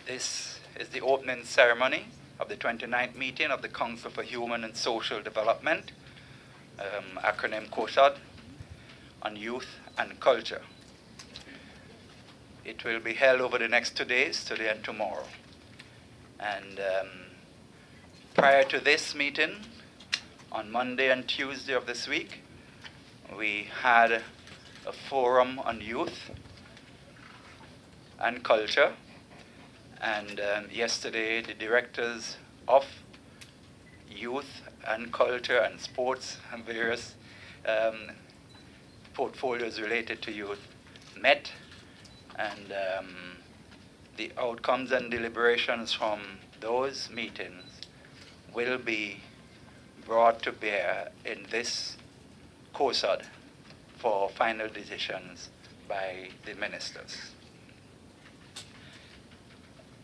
This is the opening ceremony of the 29th meeting of the Council for Human and Social Development, acronym COHSOD, on youth and culture. It will be held over the next 2 days, today and tomorrow. And prior to this meeting, on Monday and Tuesday of this week, we had a forum on youth and culture. And yesterday, the directors of youth and culture and sports and various portfolios related to youth met, and the outcomes and deliberations from those meetings will be brought to bear in this COHSOD for final decisions by the ministers.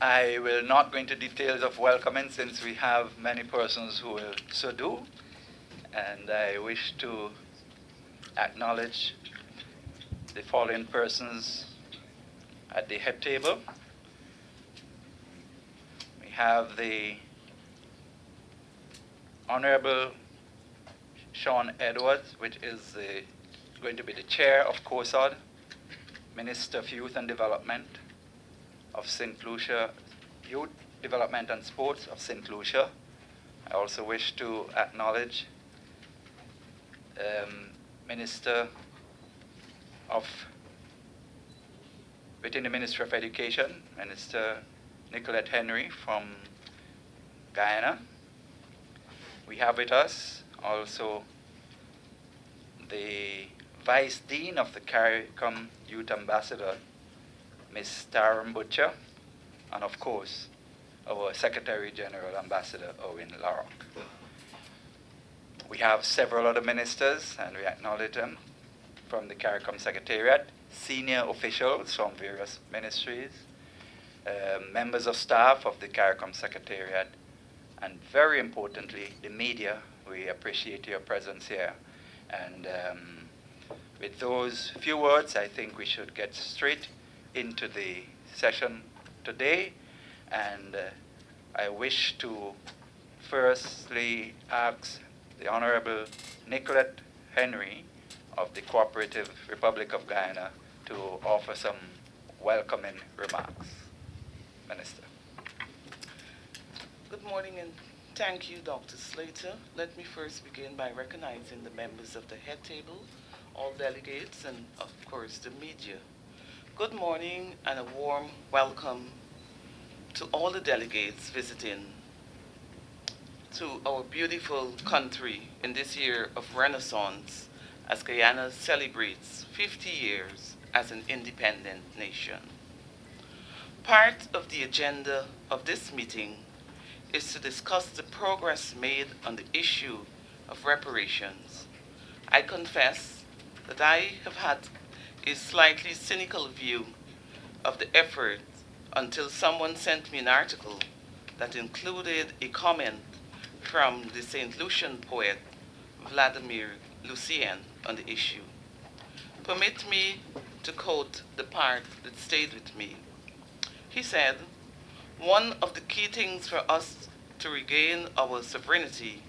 I will not go into details of welcoming since we have many persons who will so do, and I wish to acknowledge the following persons at the head table. We have the Honorable Sean Edwards, which is going to be the chair of COHSOD, Minister of Youth and Development of St. Lucia, Youth Development and Sports of St. Lucia. I also wish to acknowledge Minister of, within the Ministry of Education, Minister Nicolette Henry from Guyana. We have with us also the Vice Dean of the CARICOM Youth Ambassador, Ms. Taram Butcher, and of course, our Secretary General Ambassador Owen Larrock. We have several other ministers, and we acknowledge them, from the CARICOM Secretariat, senior officials from various ministries, members of staff of the CARICOM Secretariat, and very importantly, the media. We appreciate your presence here. And with those few words, I think we should get straight into the session today, and I wish to firstly ask the Honorable Nicolette Henry of the Cooperative Republic of Guyana to offer some welcoming remarks. Minister. Good morning and thank you, Dr. Slater. Let me first begin by recognizing the members of the head table, all delegates, and of course the media. Good morning and a warm welcome to all the delegates visiting to our beautiful country in this year of Renaissance as Guyana celebrates 50 years as an independent nation. Part of the agenda of this meeting is to discuss the progress made on the issue of reparations. I confess that I have had a slightly cynical view of the effort until someone sent me an article that included a comment from the St. Lucian poet Vladimir Lucien on the issue. Permit me to quote the part that stayed with me. He said, "One of the key things for us to regain our sovereignty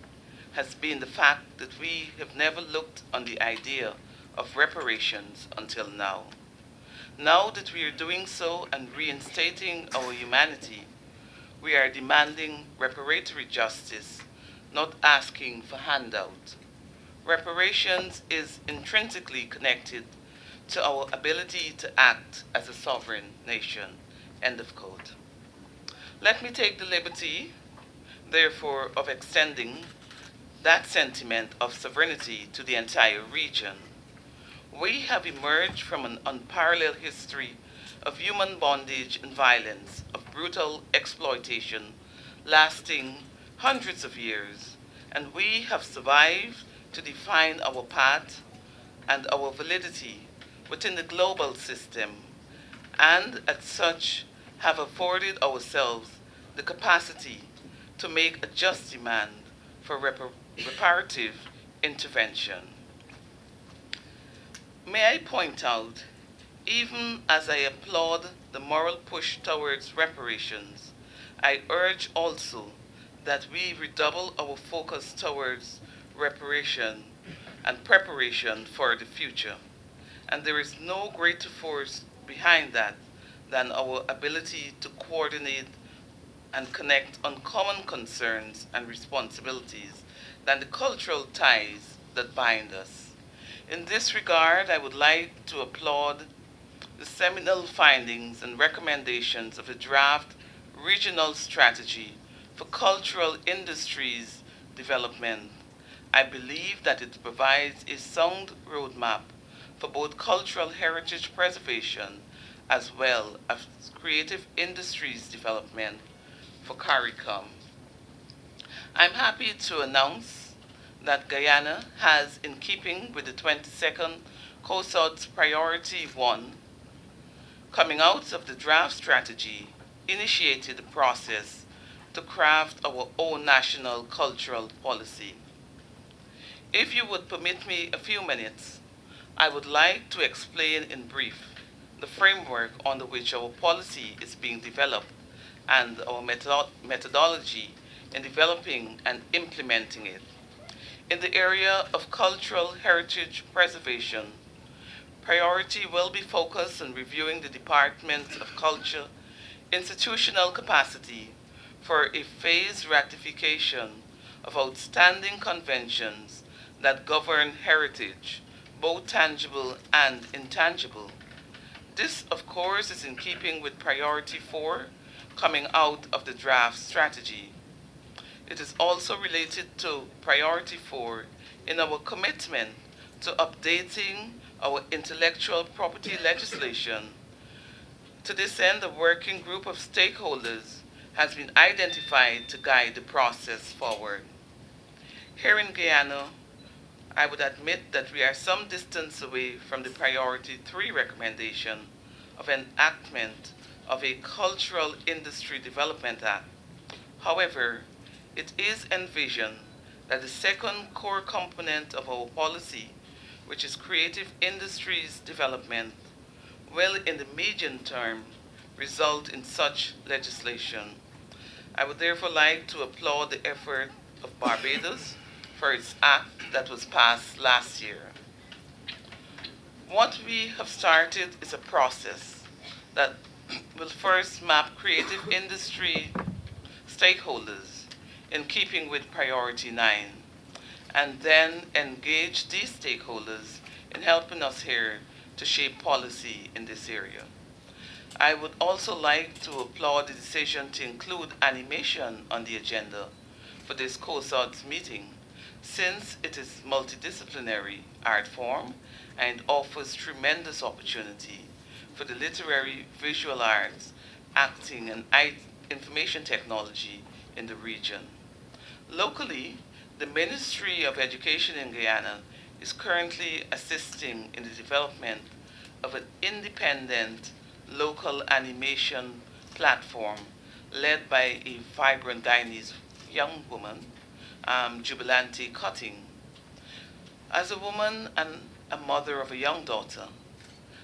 has been the fact that we have never looked on the idea of reparations until now. Now that we are doing so and reinstating our humanity, we are demanding reparatory justice, not asking for handout. Reparations is intrinsically connected to our ability to act as a sovereign nation." End of quote. Let me take the liberty, therefore, of extending that sentiment of sovereignty to the entire region. We have emerged from an unparalleled history of human bondage and violence, of brutal exploitation lasting hundreds of years, and we have survived to define our path and our validity within the global system, and as such have afforded ourselves the capacity to make a just demand for reparative intervention. May I point out Even as I applaud the moral push towards reparations, I urge also that we redouble our focus towards reparation and preparation for the future. And there is no greater force behind that than our ability to coordinate and connect on common concerns and responsibilities than the cultural ties that bind us. In this regard, I would like to applaud the seminal findings and recommendations of the draft regional strategy for cultural industries development. I believe that it provides a sound roadmap for both cultural heritage preservation as well as creative industries development for CARICOM. I'm happy to announce that Guyana has, in keeping with the 22nd COHSOD's Priority 1, coming out of the draft strategy, initiated the process to craft our own national cultural policy. If you would permit me a few minutes, I would like to explain in brief the framework under which our policy is being developed and our methodology in developing and implementing it. In the area of cultural heritage preservation, priority will be focused on reviewing the Department of Culture institutional capacity for a phased ratification of outstanding conventions that govern heritage, both tangible and intangible. This, of course, is in keeping with Priority 4 coming out of the draft strategy. It is also related to Priority 4 in our commitment to updating our intellectual property legislation. To this end, a working group of stakeholders has been identified to guide the process forward. Here in Guyana, I would admit that we are some distance away from the Priority 3 recommendation of enactment of a Cultural Industry Development Act. However, it is envisioned that the second core component of our policy, which is creative industries development, will in the medium term result in such legislation. I would therefore like to applaud the effort of Barbados for its act that was passed last year. What we have started is a process that will first map creative industry stakeholders in keeping with Priority 9, and then engage these stakeholders in helping us here to shape policy in this area. I would also like to applaud the decision to include animation on the agenda for this COHSOD's meeting, since it is multidisciplinary art form and offers tremendous opportunity for the literary, visual arts, acting, and information technology in the region. Locally, the Ministry of Education in Guyana is currently assisting in the development of an independent local animation platform led by a vibrant Guyanese young woman, Jubilante Cutting. As a woman and a mother of a young daughter,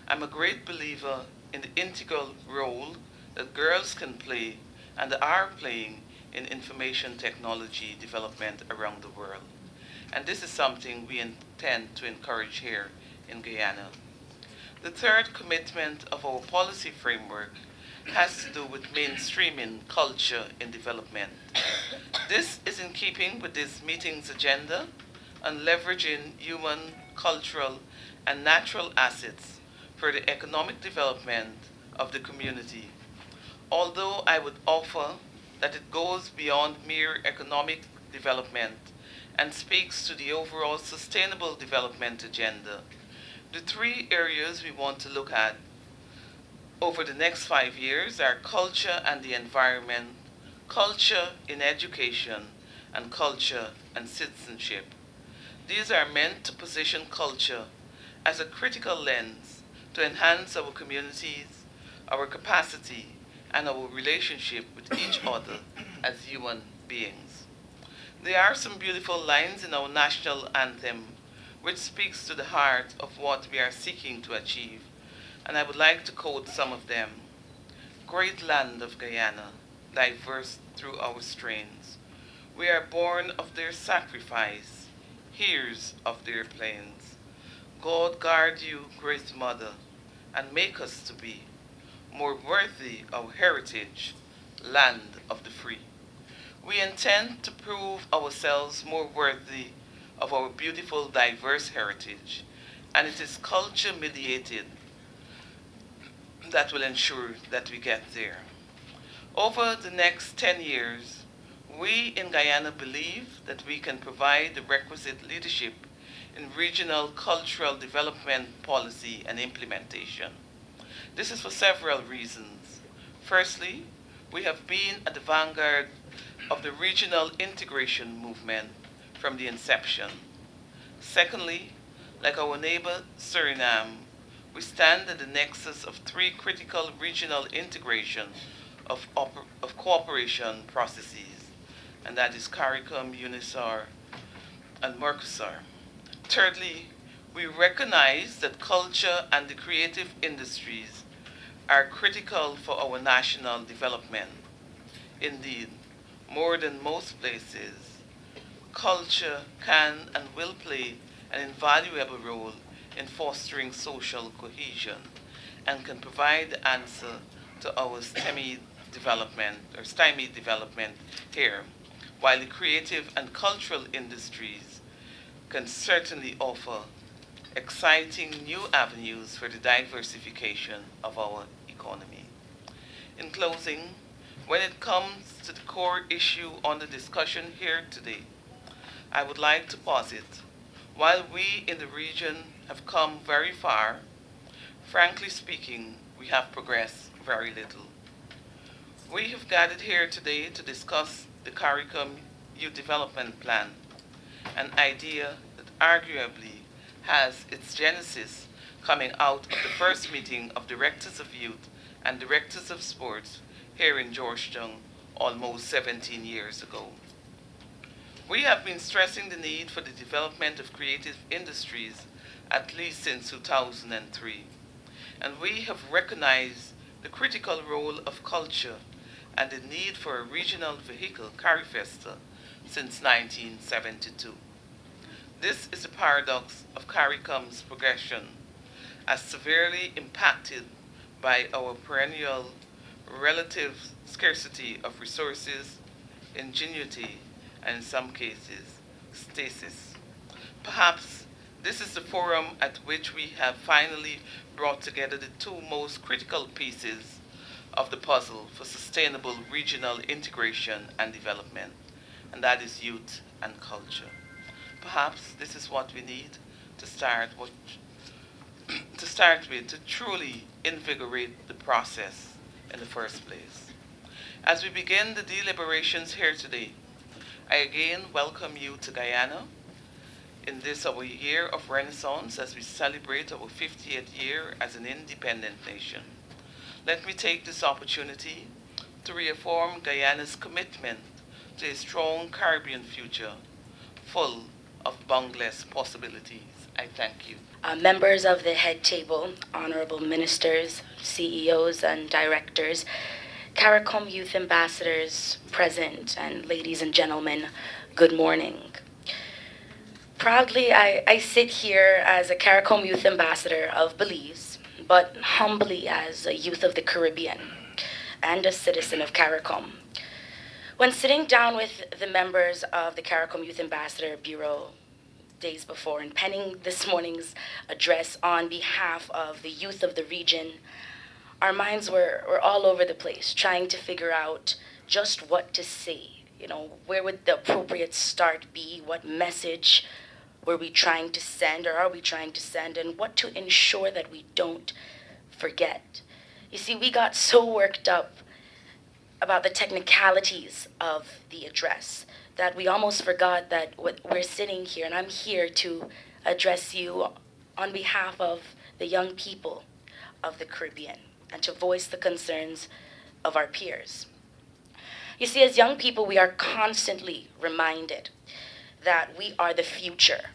I'm a great believer in the integral role that girls can play and are playing in information technology development around the world. And this is something we intend to encourage here in Guyana. The third commitment of our policy framework has to do with mainstreaming culture in development. This is in keeping with this meeting's agenda on leveraging human, cultural, and natural assets for the economic development of the community. Although I would offer that it goes beyond mere economic development and speaks to the overall sustainable development agenda. The three areas we want to look at over the next 5 years are culture and the environment, culture in education, and culture and citizenship. These are meant to position culture as a critical lens to enhance our communities, our capacity, and our relationship with each other as human beings. There are some beautiful lines in our national anthem which speaks to the heart of what we are seeking to achieve. and I would like to quote some of them. Great land of Guyana, diverse through our strains, we are born of their sacrifice, heirs of their plains. God guard you, great mother, and make us to be more worthy of heritage, land of the free. We intend to prove ourselves more worthy of our beautiful, diverse heritage, and it is culture mediated that will ensure that we get there. Over the next 10 years, we in Guyana believe that we can provide the requisite leadership in regional cultural development policy and implementation. This is for several reasons. Firstly, we have been at the vanguard of the regional integration movement from the inception. Secondly, like our neighbor Suriname, we stand at the nexus of three critical regional integration of cooperation processes, and that is CARICOM, UNISAR, and Mercosur. Thirdly, we recognize that culture and the creative industries are critical for our national development. Indeed, more than most places, culture can and will play an invaluable role in fostering social cohesion and can provide the answer to our stymied development here, while the creative and cultural industries can certainly offer exciting new avenues for the diversification of our economy. In closing, when it comes to the core issue on the discussion here today, I would like to posit, while we in the region have come very far, frankly speaking, we have progressed very little. We have gathered here today to discuss the CARICOM Youth Development Plan, an idea that arguably has its genesis coming out of the first meeting of directors of youth and directors of sports here in Georgetown almost 17 years ago. We have been stressing the need for the development of creative industries at least since 2003, and we have recognized the critical role of culture and the need for a regional vehicle, CARIFESTA, since 1972. This is the paradox of CARICOM's progression, as severely impacted by our perennial relative scarcity of resources, ingenuity, and in some cases, stasis. Perhaps this is the forum at which we have finally brought together the two most critical pieces of the puzzle for sustainable regional integration and development, and that is youth and culture. Perhaps this is what we need to start with to truly invigorate the process in the first place. As we begin the deliberations here today, I again welcome you to Guyana in this our year of Renaissance as we celebrate our 50th year as an independent nation. Let me take this opportunity to reaffirm Guyana's commitment to a strong Caribbean future full of boundless possibilities. I thank you. Members of the head table, honorable ministers, CEOs and directors, CARICOM youth ambassadors present, and ladies and gentlemen, good morning. Proudly, I sit here as a CARICOM youth ambassador of Belize, but humbly as a youth of the Caribbean and a citizen of CARICOM. When sitting down with the members of the CARICOM Youth Ambassador Bureau days before and penning this morning's address on behalf of the youth of the region, our minds were all over the place, trying to figure out just what to say. Where would the appropriate start be? What message were we trying to send, or are we trying to send, and what to ensure that we don't forget? You see, we got so worked up about the technicalities of the address that we almost forgot that we're sitting here, and I'm here to address you on behalf of the young people of the Caribbean and to voice the concerns of our peers. You see, as young people, we are constantly reminded that we are the future,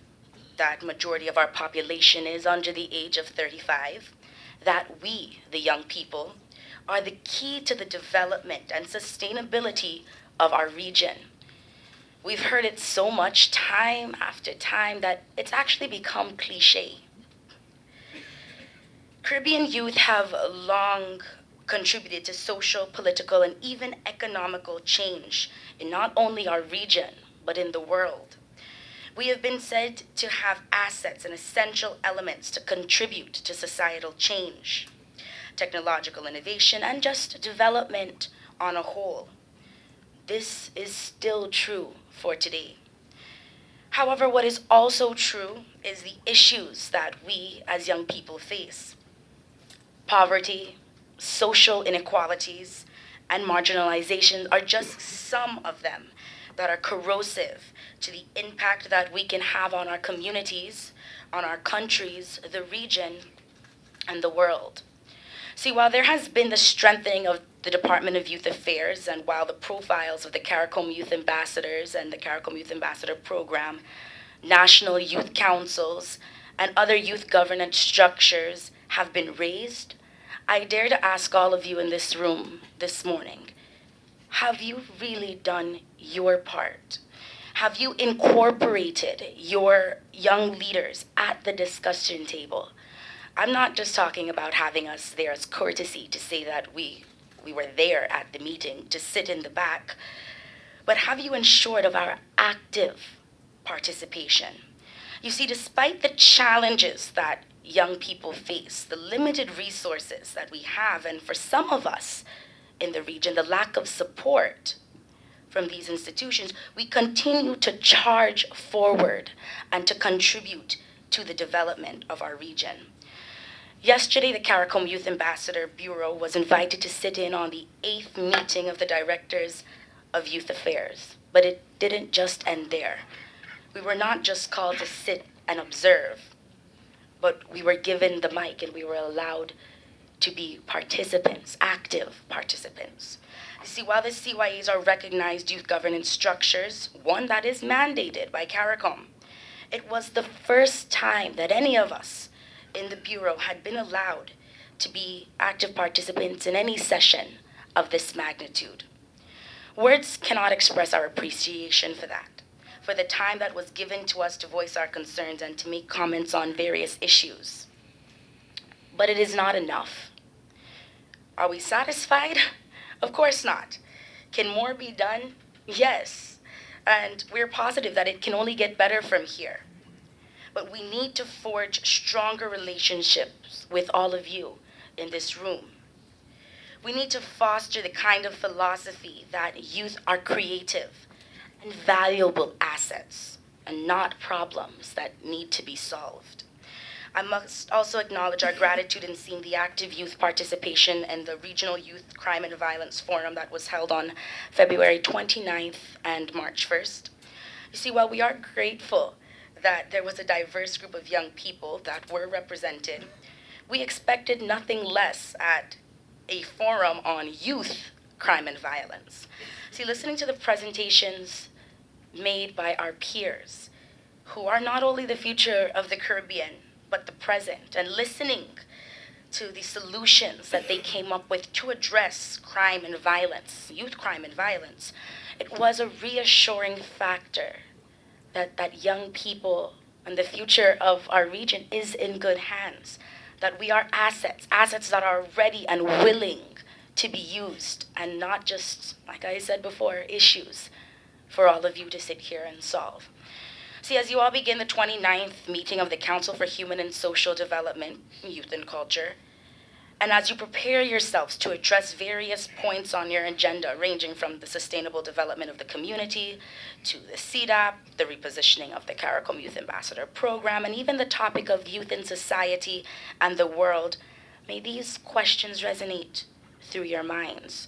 that majority of our population is under the age of 35, that we, the young people, are the key to the development and sustainability of our region. We've heard it so much time after time that it's actually become cliche. Caribbean youth have long contributed to social, political, and even economical change in not only our region, but in the world. We have been said to have assets and essential elements to contribute to societal change, technological innovation, and just development on a whole. This is still true for today. However, what is also true is the issues that we as young people face. Poverty, social inequalities, and marginalization are just some of them that are corrosive to the impact that we can have on our communities, on our countries, the region, and the world. See, while there has been the strengthening of the Department of Youth Affairs, and while the profiles of the CARICOM Youth Ambassadors and the CARICOM Youth Ambassador Program, national youth councils, and other youth governance structures have been raised, I dare to ask all of you in this room this morning, have you really done your part? Have you incorporated your young leaders at the discussion table? I'm not just talking about having us there as courtesy to say that we were there at the meeting, to sit in the back, but have you ensured of our active participation? You see, despite the challenges that young people face, the limited resources that we have, and for some of us in the region, the lack of support from these institutions, we continue to charge forward and to contribute to the development of our region. Yesterday, the CARICOM Youth Ambassador Bureau was invited to sit in on the 8th meeting of the Directors of Youth Affairs, but it didn't just end there. We were not just called to sit and observe, but we were given the mic and we were allowed to be participants, active participants. You see, while the CYAs are recognized youth governance structures, one that is mandated by CARICOM, it was the first time that any of us in the Bureau had been allowed to be active participants in any session of this magnitude. Words cannot express our appreciation for that, for the time that was given to us to voice our concerns and to make comments on various issues. But it is not enough. Are we satisfied? Of course not. Can more be done? Yes. And we're positive that it can only get better from here. But we need to forge stronger relationships with all of you in this room. We need to foster the kind of philosophy that youth are creative and valuable assets and not problems that need to be solved. I must also acknowledge our gratitude in seeing the active youth participation in the Regional Youth Crime and Violence Forum that was held on February 29th and March 1st. You see, while we are grateful that there was a diverse group of young people that were represented, we expected nothing less at a forum on youth crime and violence. See, listening to the presentations made by our peers, who are not only the future of the Caribbean, but the present, and listening to the solutions that they came up with to address crime and violence, youth crime and violence, it was a reassuring factor that young people and the future of our region is in good hands, that we are assets that are ready and willing to be used, and not just, like I said before, issues for all of you to sit here and solve. See, as you all begin the 29th meeting of the Council for Human and Social Development, Youth and Culture, and as you prepare yourselves to address various points on your agenda, ranging from the sustainable development of the community, to the CDAP, the repositioning of the CARICOM Youth Ambassador Program, and even the topic of youth in society and the world, may these questions resonate through your minds.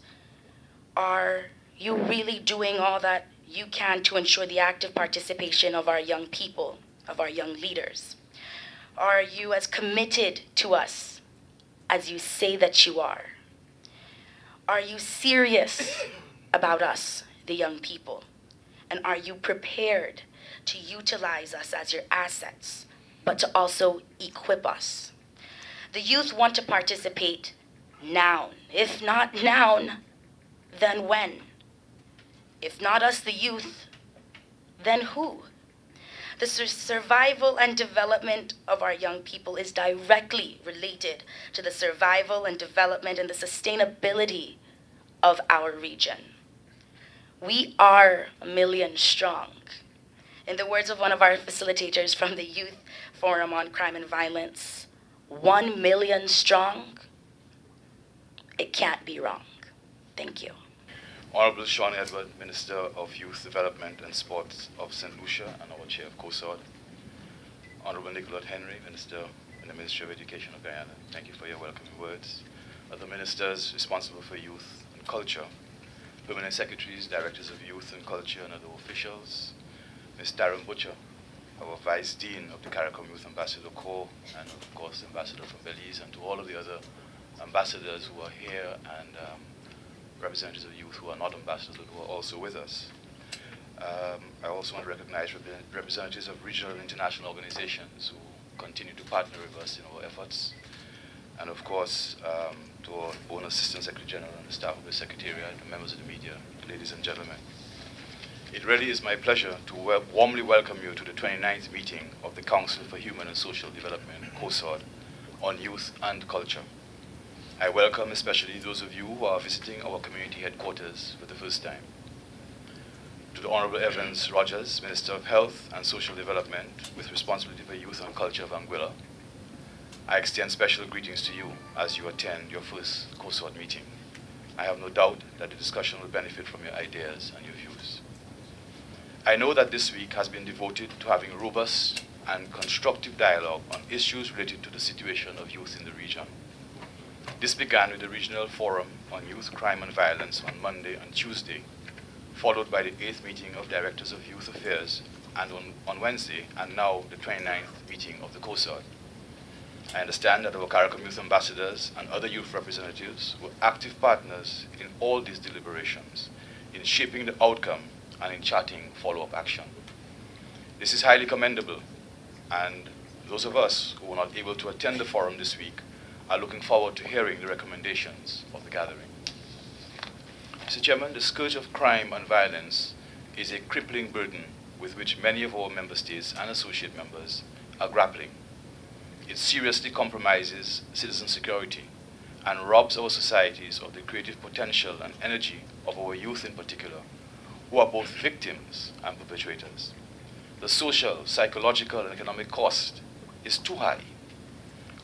Are you really doing all that you can to ensure the active participation of our young people, of our young leaders? Are you as committed to us as you say that you are? Are you serious about us, the young people? And are you prepared to utilize us as your assets, but to also equip us? The youth want to participate now. If not now, then when? If not us, the youth, then who? The survival and development of our young people is directly related to the survival and development and the sustainability of our region. We are 1,000,000 strong. In the words of one of our facilitators from the Youth Forum on Crime and Violence, 1,000,000 strong, it can't be wrong. Thank you. Honorable Sean Edward, Minister of Youth Development and Sports of St. Lucia and our Chair of COHSOD. Honorable Nicolette Henry, Minister in the Ministry of Education of Guyana. Thank you for your welcoming words. Other ministers responsible for youth and culture, permanent secretaries, directors of youth and culture and other officials, Ms. Darren Butcher, our Vice Dean of the CARICOM Youth Ambassador Corps, and of course Ambassador from Belize, and to all of the other ambassadors who are here and representatives of youth who are not ambassadors but who are also with us. I also want to recognize representatives of regional and international organizations who continue to partner with us in our efforts. And of course, to our own Assistant Secretary General and the staff of the Secretariat, and members of the media, ladies and gentlemen. It really is my pleasure to warmly welcome you to the 29th meeting of the Council for Human and Social Development, COHSOD, on youth and culture. I welcome especially those of you who are visiting our community headquarters for the first time. To the Honorable Evans Rogers, Minister of Health and Social Development with responsibility for youth and culture of Anguilla, I extend special greetings to you as you attend your first COHSOD meeting. I have no doubt that the discussion will benefit from your ideas and your views. I know that this week has been devoted to having robust and constructive dialogue on issues related to the situation of youth in the region. This began with the Regional Forum on Youth Crime and Violence on Monday and Tuesday, followed by the 8th meeting of Directors of Youth Affairs and on Wednesday, and now the 29th meeting of the COHSOD. I understand that our CARICOM Youth Ambassadors and other youth representatives were active partners in all these deliberations, in shaping the outcome and in charting follow-up action. This is highly commendable, and those of us who were not able to attend the forum this week are looking forward to hearing the recommendations of the gathering. Mr. Chairman, the scourge of crime and violence is a crippling burden with which many of our member states and associate members are grappling. It seriously compromises citizen security and robs our societies of the creative potential and energy of our youth in particular, who are both victims and perpetrators. The social, psychological, and economic cost is too high.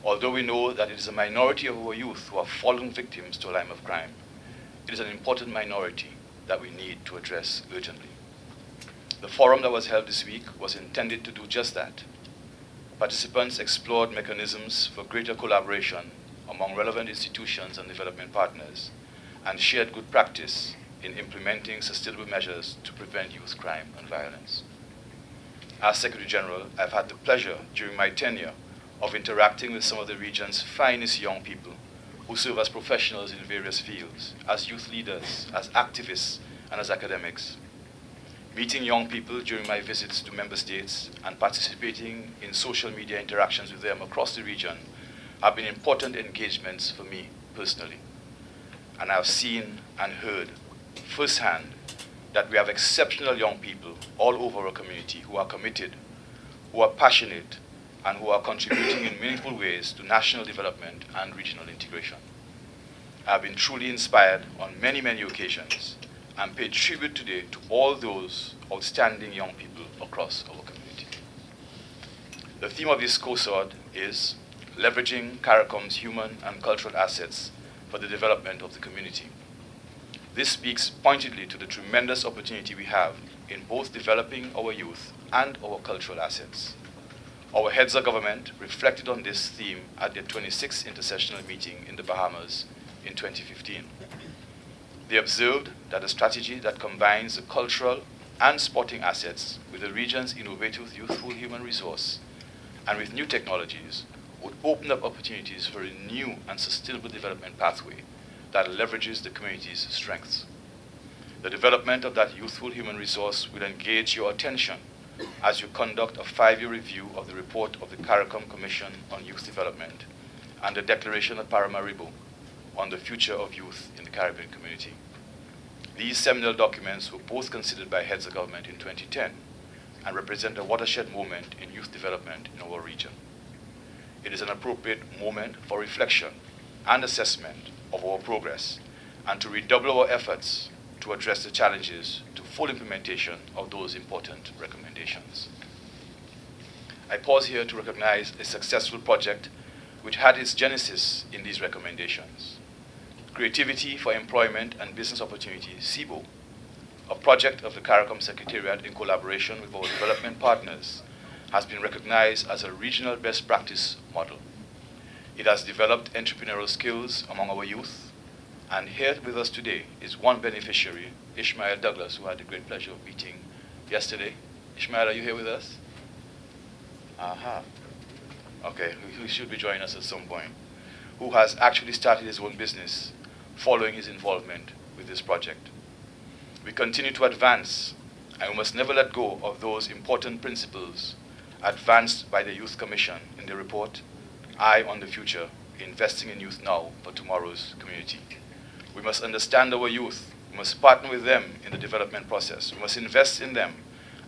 Although we know that it is a minority of our youth who have fallen victims to a life of crime, it is an important minority that we need to address urgently. The forum that was held this week was intended to do just that. Participants explored mechanisms for greater collaboration among relevant institutions and development partners, and shared good practice in implementing sustainable measures to prevent youth crime and violence. As Secretary General, I've had the pleasure during my tenure of interacting with some of the region's finest young people who serve as professionals in various fields, as youth leaders, as activists, and as academics. Meeting young people during my visits to member states and participating in social media interactions with them across the region have been important engagements for me personally. And I've seen and heard firsthand that we have exceptional young people all over our community who are committed, who are passionate, and who are contributing in meaningful ways to national development and regional integration. I have been truly inspired on many, many occasions and pay tribute today to all those outstanding young people across our community. The theme of this COHSOD is leveraging CARICOM's human and cultural assets for the development of the community. This speaks pointedly to the tremendous opportunity we have in both developing our youth and our cultural assets. Our heads of government reflected on this theme at their 26th intersessional meeting in the Bahamas in 2015. They observed that a strategy that combines the cultural and sporting assets with the region's innovative youthful human resource and with new technologies would open up opportunities for a new and sustainable development pathway that leverages the community's strengths. The development of that youthful human resource will engage your attention as you conduct a 5-year review of the report of the CARICOM Commission on Youth Development and the Declaration of Paramaribo on the Future of Youth in the Caribbean Community. These seminal documents were both considered by heads of government in 2010 and represent a watershed moment in youth development in our region. It is an appropriate moment for reflection and assessment of our progress and to redouble our efforts to address the challenges to full implementation of those important recommendations. I pause here to recognize a successful project which had its genesis in these recommendations. Creativity for Employment and Business Opportunities, CIBO, a project of the CARICOM Secretariat in collaboration with our development partners, has been recognized as a regional best practice model. It has developed entrepreneurial skills among our youth, and here with us today is one beneficiary, Ishmael Douglas, who I had the great pleasure of meeting yesterday. Ishmael, are you here with us? Aha. Okay, he should be joining us at some point. Who has actually started his own business following his involvement with this project. We continue to advance, and we must never let go of those important principles advanced by the Youth Commission in the report, Eye on the Future, Investing in Youth Now for Tomorrow's Community. We must understand our youth. We must partner with them in the development process. We must invest in them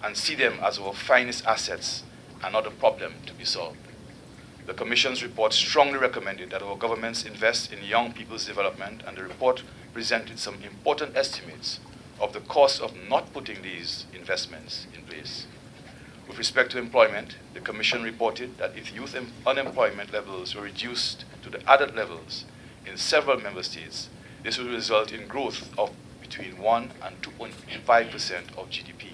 and see them as our finest assets and not a problem to be solved. The Commission's report strongly recommended that our governments invest in young people's development, and the report presented some important estimates of the cost of not putting these investments in place. With respect to employment, the Commission reported that if youth unemployment levels were reduced to the adult levels in several member states, this would result in growth of between 1 and 2.5% of GDP.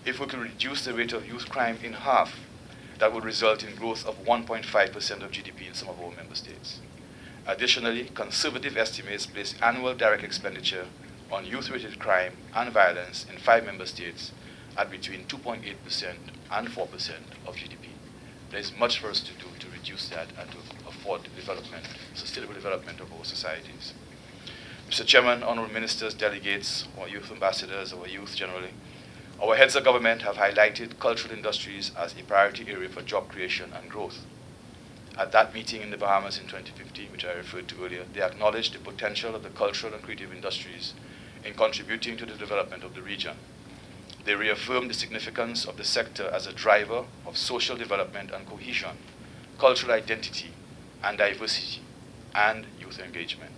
If we could reduce the rate of youth crime in half, that would result in growth of 1.5% of GDP in some of our member states. Additionally, conservative estimates place annual direct expenditure on youth-related crime and violence in 5 member states at between 2.8% and 4% of GDP. There is much for us to do to reduce that and to afford development, sustainable development of our societies. Mr. Chairman, honorable ministers, delegates, our youth ambassadors, our youth generally, our heads of government have highlighted cultural industries as a priority area for job creation and growth. At that meeting in the Bahamas in 2015, which I referred to earlier, they acknowledged the potential of the cultural and creative industries in contributing to the development of the region. They reaffirmed the significance of the sector as a driver of social development and cohesion, cultural identity and diversity, and youth engagement.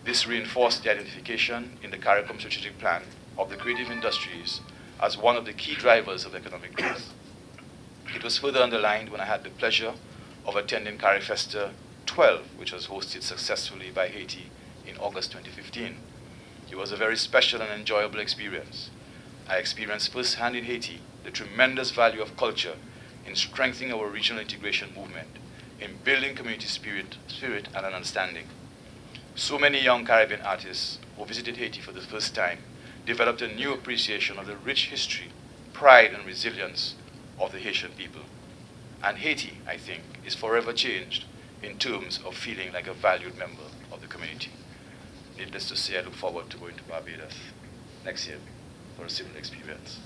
This reinforced the identification in the CARICOM strategic plan of the creative industries as one of the key drivers of economic growth. It was further underlined when I had the pleasure of attending CARIFESTA 12, which was hosted successfully by Haiti in August 2015. It was a very special and enjoyable experience. I experienced firsthand in Haiti the tremendous value of culture in strengthening our regional integration movement, in building community spirit and an understanding. So many young Caribbean artists who visited Haiti for the first time developed a new appreciation of the rich history, pride, and resilience of the Haitian people. And Haiti, I think, is forever changed in terms of feeling like a valued member of the community. Needless to say, I look forward to going to Barbados next year for a similar experience.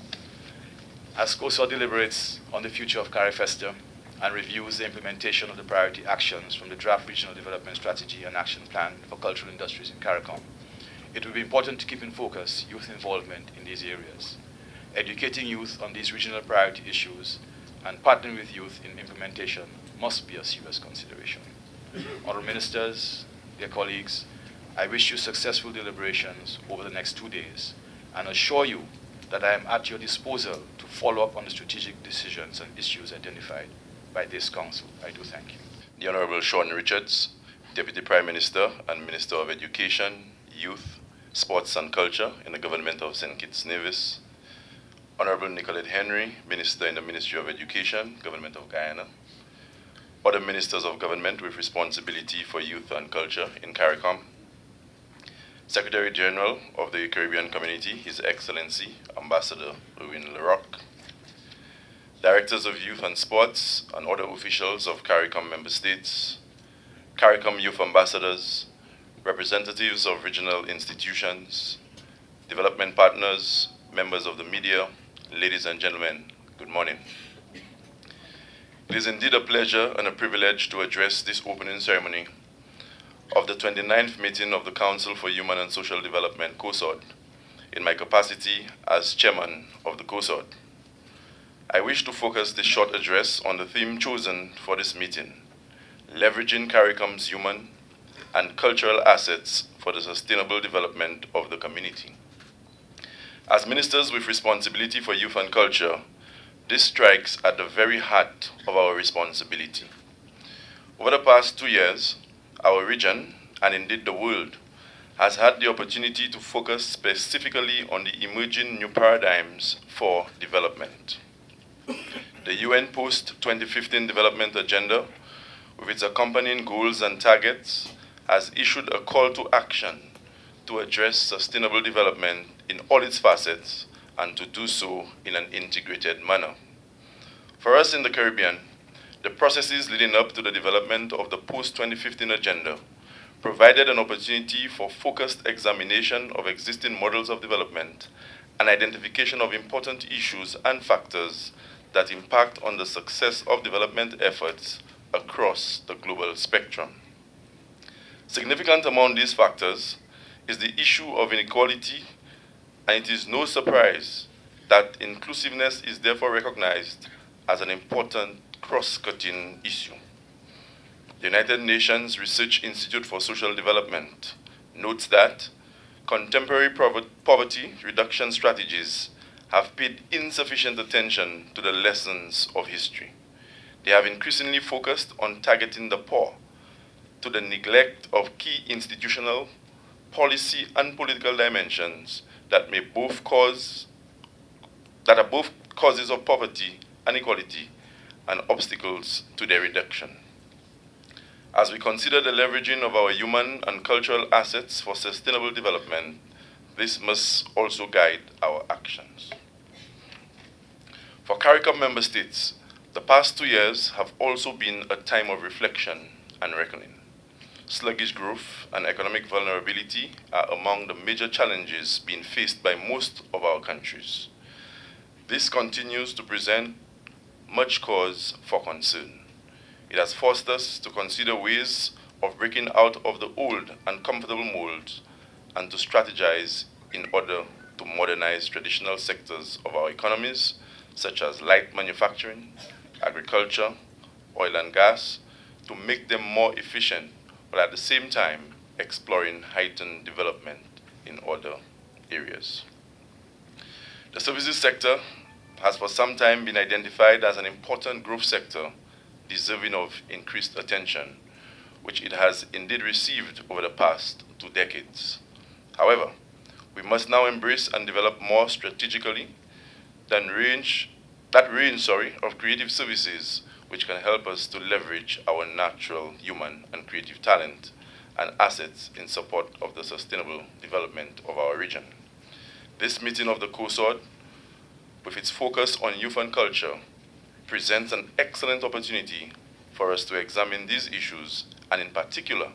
As COHSOD deliberates on the future of CARIFESTA and reviews the implementation of the priority actions from the draft Regional Development Strategy and Action Plan for Cultural Industries in CARICOM, it will be important to keep in focus youth involvement in these areas. Educating youth on these regional priority issues and partnering with youth in implementation must be a serious consideration. Honourable Ministers, dear colleagues, I wish you successful deliberations over the next 2 days and assure you that I am at your disposal to follow up on the strategic decisions and issues identified by this Council. I do thank you. The Honourable Sean Richards, Deputy Prime Minister and Minister of Education, Youth, Sports and Culture in the Government of St. Kitts Nevis. Honourable Nicolette Henry, Minister in the Ministry of Education, Government of Guyana. Other Ministers of Government with responsibility for youth and culture in CARICOM. Secretary General of the Caribbean Community, His Excellency, Ambassador Louis Larocque. Directors of Youth and Sports and other officials of CARICOM member states. CARICOM Youth Ambassadors, representatives of regional institutions, development partners, members of the media, ladies and gentlemen, good morning. It is indeed a pleasure and a privilege to address this opening ceremony of the 29th meeting of the Council for Human and Social Development, COHSOD, in my capacity as chairman of the COHSOD. I wish to focus this short address on the theme chosen for this meeting, leveraging CARICOM's human and cultural assets for the sustainable development of the community. As ministers with responsibility for youth and culture, this strikes at the very heart of our responsibility. Over the past 2 years, our region, and indeed the world, has had the opportunity to focus specifically on the emerging new paradigms for development. The UN Post-2015 Development Agenda, with its accompanying goals and targets, has issued a call to action to address sustainable development in all its facets and to do so in an integrated manner. For us in the Caribbean, the processes leading up to the development of the post-2015 agenda provided an opportunity for focused examination of existing models of development and identification of important issues and factors that impact on the success of development efforts across the global spectrum. Significant among these factors is the issue of inequality, and it is no surprise that inclusiveness is therefore recognized as an important cross-cutting issue. The United Nations Research Institute for Social Development notes that contemporary poverty reduction strategies have paid insufficient attention to the lessons of history. They have increasingly focused on targeting the poor, to the neglect of key institutional, policy, and political dimensions that are both causes of poverty and inequality and obstacles to their reduction. As we consider the leveraging of our human and cultural assets for sustainable development, this must also guide our actions. For CARICOM member states, the past 2 years have also been a time of reflection and reckoning. Sluggish growth and economic vulnerability are among the major challenges being faced by most of our countries. This continues to present much cause for concern. It has forced us to consider ways of breaking out of the old and comfortable molds and to strategize in order to modernize traditional sectors of our economies, such as light manufacturing, agriculture, oil and gas, to make them more efficient, but at the same time exploring heightened development in other areas. The services sector has for some time been identified as an important growth sector deserving of increased attention, which it has indeed received over the past 2 decades. However, we must now embrace and develop more strategically that range of creative services which can help us to leverage our natural human and creative talent and assets in support of the sustainable development of our region. This meeting of the COHSOD, with its focus on youth and culture, presents an excellent opportunity for us to examine these issues and in particular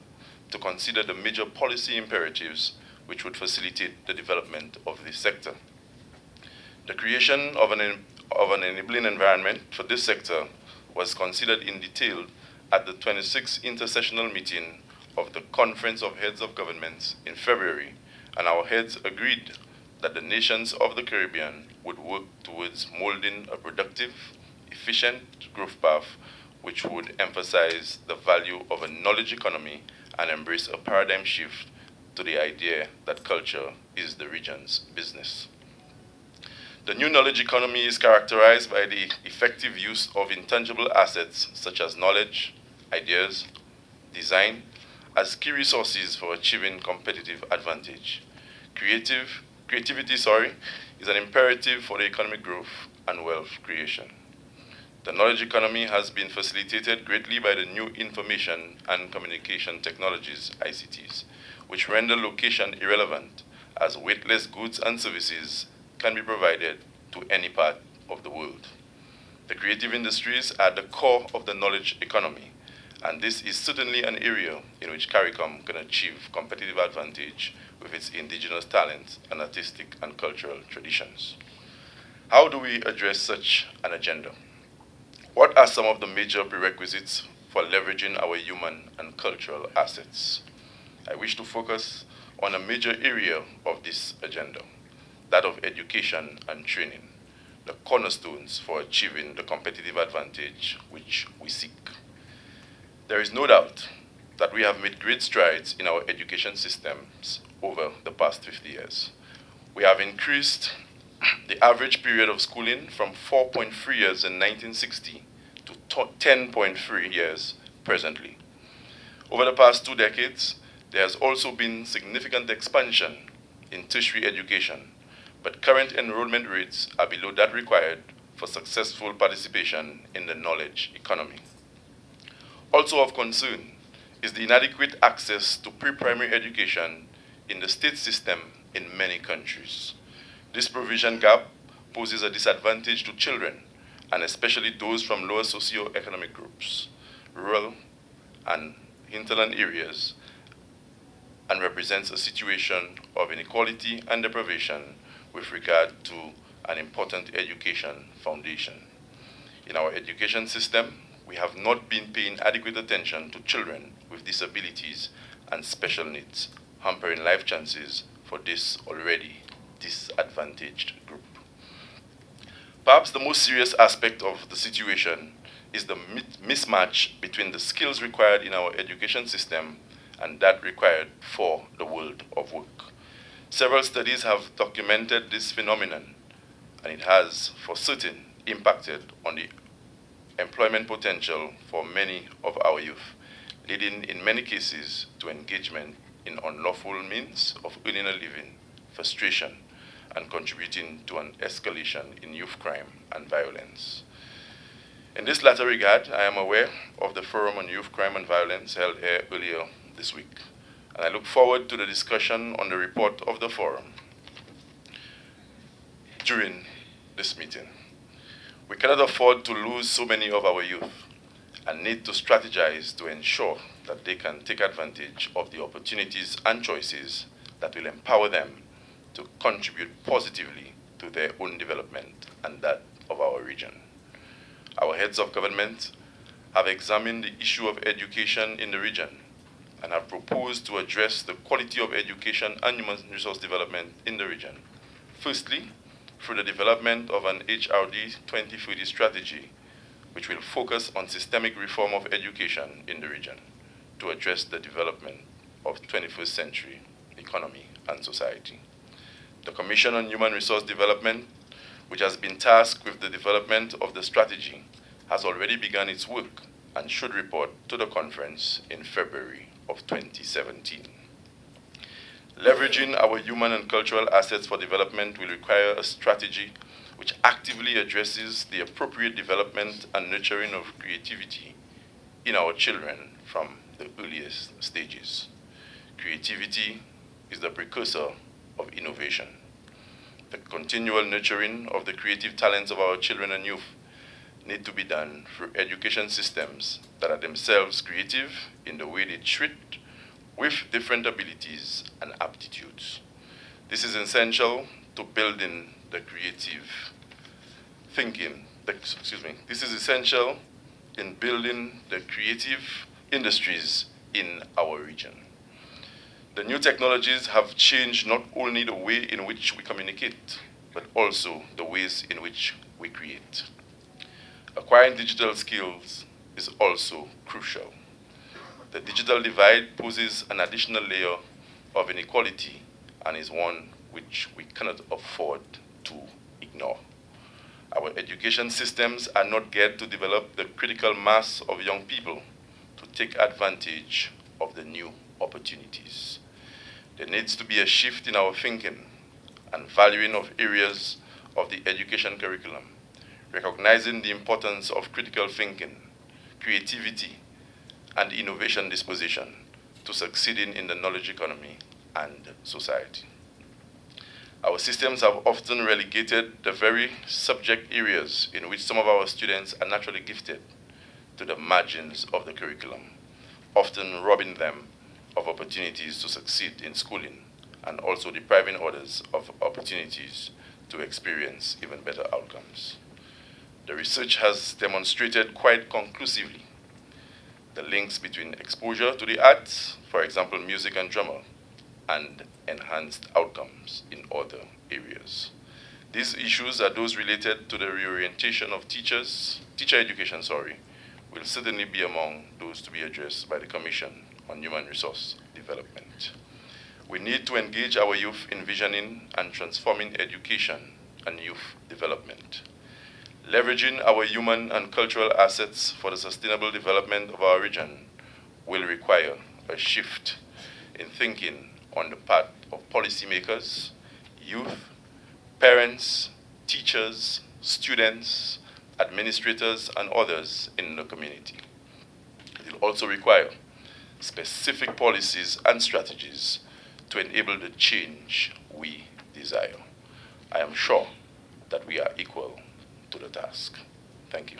to consider the major policy imperatives which would facilitate the development of this sector. The creation of an enabling environment for this sector was considered in detail at the 26th intersessional meeting of the Conference of Heads of Governments in February, and our heads agreed that the nations of the Caribbean would work towards molding a productive, efficient growth path which would emphasize the value of a knowledge economy and embrace a paradigm shift to the idea that culture is the region's business. The new knowledge economy is characterized by the effective use of intangible assets such as knowledge, ideas, design, as key resources for achieving competitive advantage. Creativity is an imperative for the economic growth and wealth creation. The knowledge economy has been facilitated greatly by the new information and communication technologies, ICTs, which render location irrelevant as weightless goods and services can be provided to any part of the world. The creative industries are the core of the knowledge economy, and this is certainly an area in which CARICOM can achieve competitive advantage with its indigenous talents and artistic and cultural traditions. How do we address such an agenda? What are some of the major prerequisites for leveraging our human and cultural assets? I wish to focus on a major area of this agenda, that of education and training, the cornerstones for achieving the competitive advantage which we seek. There is no doubt that we have made great strides in our education systems over the past 50 years. We have increased the average period of schooling from 4.3 years in 1960 to 10.3 years presently. Over the past 2 decades, there has also been significant expansion in tertiary education, but current enrollment rates are below that required for successful participation in the knowledge economy. Also of concern is the inadequate access to pre-primary education in the state system in many countries. This provision gap poses a disadvantage to children, and especially those from lower socioeconomic groups, rural and hinterland areas, and represents a situation of inequality and deprivation with regard to an important education foundation. In our education system, we have not been paying adequate attention to children with disabilities and special needs, hampering life chances for this already disadvantaged group. Perhaps the most serious aspect of the situation is the mismatch between the skills required in our education system and that required for the world of work. Several studies have documented this phenomenon, and it has, for certain, impacted on the employment potential for many of our youth, leading in many cases to engagement in unlawful means of earning a living, frustration, and contributing to an escalation in youth crime and violence. In this latter regard, I am aware of the Forum on Youth Crime and Violence held here earlier this week, and I look forward to the discussion on the report of the forum during this meeting. We cannot afford to lose so many of our youth and need to strategize to ensure that they can take advantage of the opportunities and choices that will empower them to contribute positively to their own development and that of our region. Our heads of government have examined the issue of education in the region and have proposed to address the quality of education and human resource development in the region. Firstly, through the development of an HRD 2030 strategy, which will focus on systemic reform of education in the region to address the development of 21st century economy and society. The Commission on Human Resource Development, which has been tasked with the development of the strategy, has already begun its work and should report to the conference in February of 2017. Leveraging our human and cultural assets for development will require a strategy which actively addresses the appropriate development and nurturing of creativity in our children from the earliest stages. Creativity is the precursor of innovation. The continual nurturing of the creative talents of our children and youth need to be done through education systems that are themselves creative in the way they treat with different abilities and aptitudes. This is essential to building the creative thinking. This is essential in building the creative industries in our region. The new technologies have changed not only the way in which we communicate, but also the ways in which we create. Acquiring digital skills is also crucial. The digital divide poses an additional layer of inequality and is one which we cannot afford to ignore. Our education systems are not geared to develop the critical mass of young people to take advantage of the new opportunities. There needs to be a shift in our thinking and valuing of areas of the education curriculum, recognizing the importance of critical thinking, creativity, and innovation disposition to succeeding in the knowledge economy and society. Our systems have often relegated the very subject areas in which some of our students are naturally gifted to the margins of the curriculum, often robbing them of opportunities to succeed in schooling and also depriving others of opportunities to experience even better outcomes. The research has demonstrated quite conclusively the links between exposure to the arts, for example, music and drama, and enhanced outcomes in other areas. These issues are those related to the reorientation of teacher education, will certainly be among those to be addressed by the Commission on Human Resource Development. We need to engage our youth in visioning and transforming education and youth development. Leveraging our human and cultural assets for the sustainable development of our region will require a shift in thinking on the part of policymakers, youth, parents, teachers, students, administrators, and others in the community. It will also require specific policies and strategies to enable the change we desire. I am sure that we are equal to the task. Thank you.